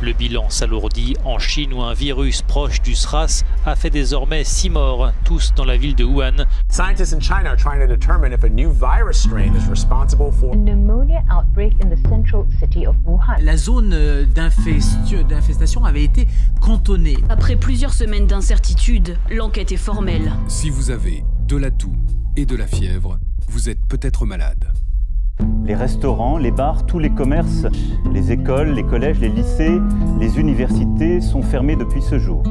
Le bilan s'alourdit en Chine où un virus proche du SRAS a fait désormais 6 morts, tous dans la ville de Wuhan. Scientists in China are trying to determine if a new virus strain is responsible for pneumonia outbreak in the central city of Wuhan. La zone d'infestation avait été cantonnée. Après plusieurs semaines d'incertitude, l'enquête est formelle. Si vous avez de la toux et de la fièvre, vous êtes peut-être malade. Les restaurants, les bars, tous les commerces, les écoles, les collèges, les lycées, les universités sont fermés depuis ce jour.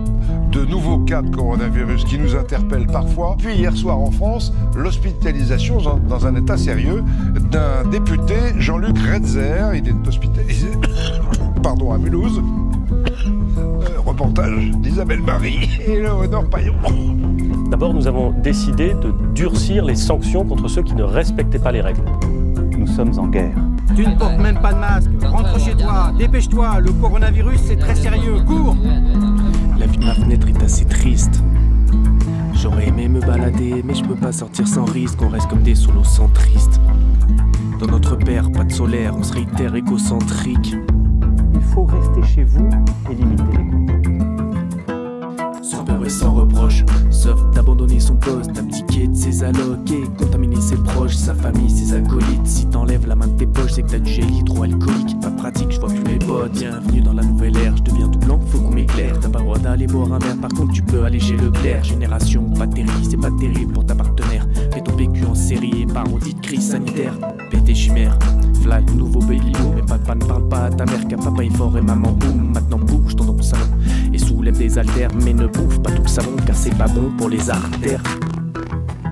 De nouveaux cas de coronavirus qui nous interpellent parfois. Puis hier soir en France, l'hospitalisation dans un état sérieux d'un député, Jean-Luc Redzer. Il est hospitalisé à Mulhouse. Reportage d'Isabelle Marie et Léonore Payon. D'abord, nous avons décidé de durcir les sanctions contre ceux qui ne respectaient pas les règles. Nous sommes en guerre. Tu ne portes même pas de masque. Rentre chez toi, dépêche-toi. Le coronavirus, c'est très sérieux. Cours. La vue de ma fenêtre est assez triste. J'aurais aimé me balader, mais je peux pas sortir sans risque. On reste comme des solocentristes. Dans notre père, pas de solaire, on serait hyper égocentrique. Il faut rester chez vous et limiter les contacts. Sans peur et sans reproche, sauf d'abandonner son poste, d'abdiquer de ses allocs et contaminer ses proches, sa famille, ses acolytes. Si t'enlèves la main de tes poches, c'est que t'as du gel hydroalcoolique. Pas pratique, je vois plus mes potes. Bienvenue dans la nouvelle ère, je deviens tout blanc, faut qu'on m'éclaire. T'as pas le droit d'aller boire un verre, par contre tu peux aller chez Leclerc. Génération batterie, c'est pas terrible pour ta partenaire. Fais ton PQ en série et parodie de crise sanitaire. Pété chimère, v'là le nouveau baby boom. Mais pas de panne, parle pas à ta mère, car papa est fort et maman boum. Maintenant bouge dans ton salon et soulève des haltères, mais ne bouffe pas tout le savon, car c'est pas bon pour les artères.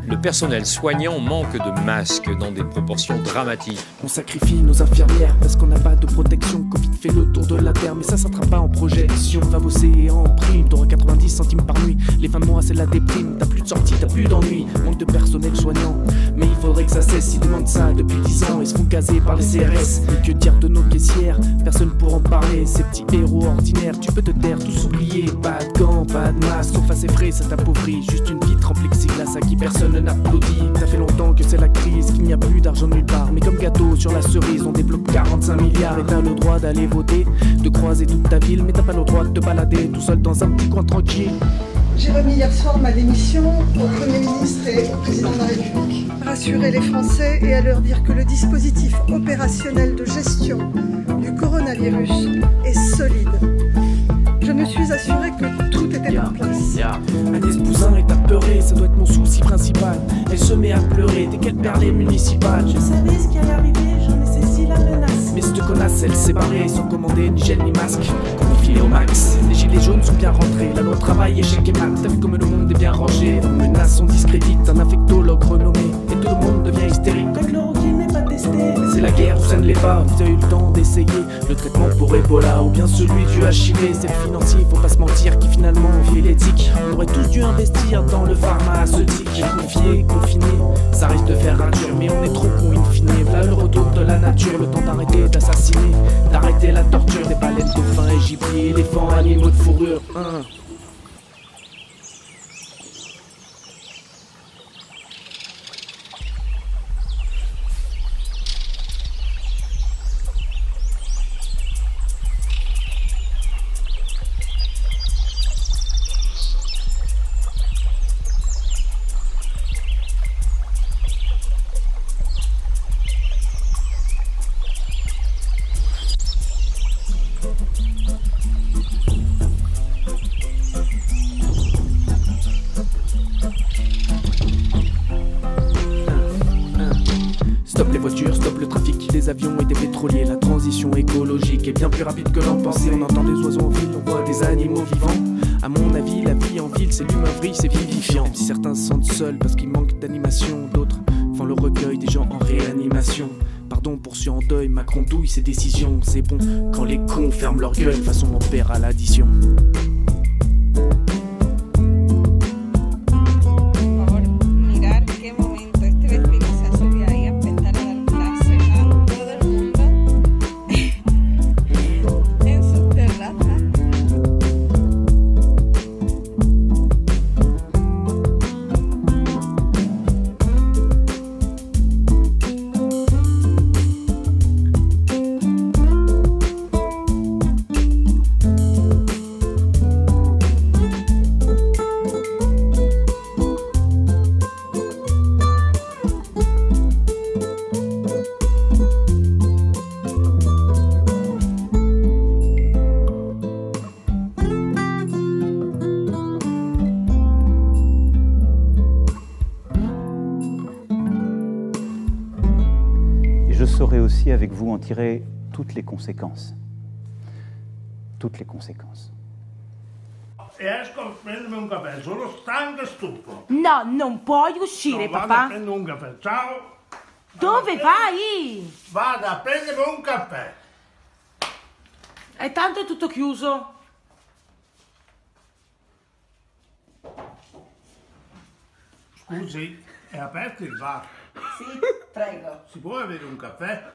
Le personnel soignant manque de masques dans des proportions dramatiques. On sacrifie nos infirmières parce qu'on n'a pas de protection. Covid fait le tour de la terre, mais ça sera pas en projection. Va bosser en prime, t'auras 90 centimes par nuit. Les fins de mois c'est la déprime, t'as plus de sortie, t'as plus d'ennui. Manque de personnel soignant, mais il faudrait que ça cesse. Ils demandent ça depuis 10 ans et se font gazer par les CRS. Mais que dire de nos caissières, personne pour en parler. Ces petits héros ordinaires, tu peux te taire, tous oublier. Pas de gants, pas de masque, sauf assez frais, ça t'appauvrit. Juste une vitre en plexiglas à qui personne n'applaudit. Ça fait longtemps que c'est la crise, qu'il n'y a plus d'argent nulle part. Mais comme gâteau sur la cerise, on débloque 45 milliards. Et t'as le droit d'aller voter, de croiser toute ta ville. Mais t'as pas le droit de te balader tout seul dans un petit coin tranquille. J'ai remis hier soir ma démission au Premier ministre et au Président de la République. Rassurer les Français et à leur dire que le dispositif opérationnel de gestion du coronavirus est solide. Je me suis assurée que tout était en place. Agnès Buzyn est apeurée, ça doit être mon souci principal. Elle se met à pleurer dès qu'elle perd les municipales. Je savais ce qui allait arriver, j'en ai saisi la menace. Mais cette connasse, elle s'est barrée sans commander ni gel ni masque. Qu'on est filé au max. Les gilets jaunes sont bien rentrés, la loi travail, échec et mat. T'as vu comme le monde est bien rangé. On menace, on discrédite un infectologue renommé. Et tout le monde devient hystérique. Quand chloroquine n'est pas testé. C'est la guerre, ça ne l'est pas. Vous avez eu le temps d'essayer le traitement pour Ebola ou bien celui du HIV. C'est le financier, faut pas se mentir, qui finalement fait l'éthique. On aurait tous dû investir dans le pharmaceutique. Confier, confiner, ça risque de faire rature, mais on est trop con in fine. Voilà le retour de la nature, le temps d'arrêter d'assassiner, d'arrêter la torture des baleines, dauphins et gibiers, éléphants, animaux de fourrure. Stop les voitures, stop le trafic, des avions et des pétroliers. La transition écologique est bien plus rapide que l'on pensait. On entend des oiseaux en ville, on voit des animaux vivants. À mon avis, la vie en ville, c'est l'humain-vrille, c'est vivifiant. Même si certains se sentent seuls parce qu'il manque d'animation, d'autres font le recueil des gens en réanimation. Pardon pour ceux en deuil, Macron douille ses décisions. C'est bon quand les cons ferment leur gueule, de toute façon on perd à l'addition. je saurai aussi avec vous en tirer toutes les conséquences. Toutes les conséquences. Esco a prendermi un caffè, sono stanco e stufo. No, non puoi uscire, No, vado papà. a prendere un caffè, ciao. Dove vai? Vado a prendermi un caffè. E tanto è tutto chiuso. Scusi, è aperto il bar? Sì, prego. Si può avere un caffè?